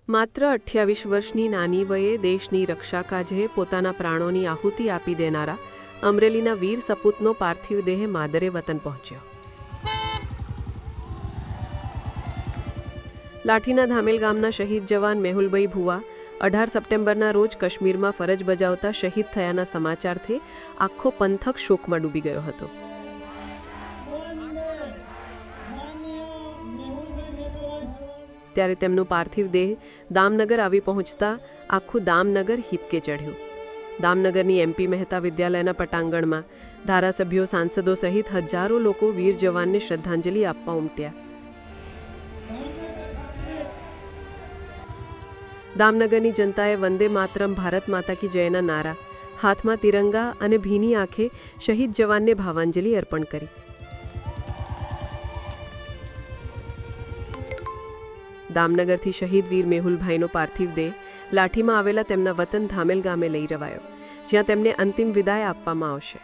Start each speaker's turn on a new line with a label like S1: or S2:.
S1: માત્ર 28 વર્ષની નાની વયે દેશની રક્ષા કાજે પોતાના પ્રાણોની આહુતિ આપી દેનારા અમરેલીના વીર સપૂતનો પાર્થિવ દેહ માદરે વતન પહોંચ્યો. લાઠીના ધામેલ ગામના શહીદ જવાન મેહુલભાઈ ભુવા 18 સપ્ટેમ્બરના રોજ કાશ્મીરમાં ફરજ બજાવતા શહીદ થયાના સમાચારથી આખો પંથક શોકમાં ડૂબી ગયો હતો. ત્યારે તેમનો પાર્થિવ દેહ દામનગર આવી પહોંચતા આખું દામનગર હિપકે ચઢ્યું. દામનગરની MP મહેતા વિદ્યાલયના પટાંગણમાં ધારાસભ્યો, સાંસદો સહિત હજારો લોકો વીર જવાનને શ્રદ્ધાંજલિ આપવા ઉમટ્યા. દામનગરની જનતાએ વંદે માતરમ, ભારત માતા કી જયના નારા, હાથમાં તિરંગા અને ભીની આંખે શહીદ જવાનને ભાવાંજલિ અર્પણ કરી. દામનગરથી શહીદ વીર મેહુલભાઈનો પાર્થિવ દેહ લાઠીમાં આવેલા તેમના વતન ધામેલ ગામે લઈ જવાયો, જ્યાં તેમને અંતિમ વિદાય આપવામાં આવશે.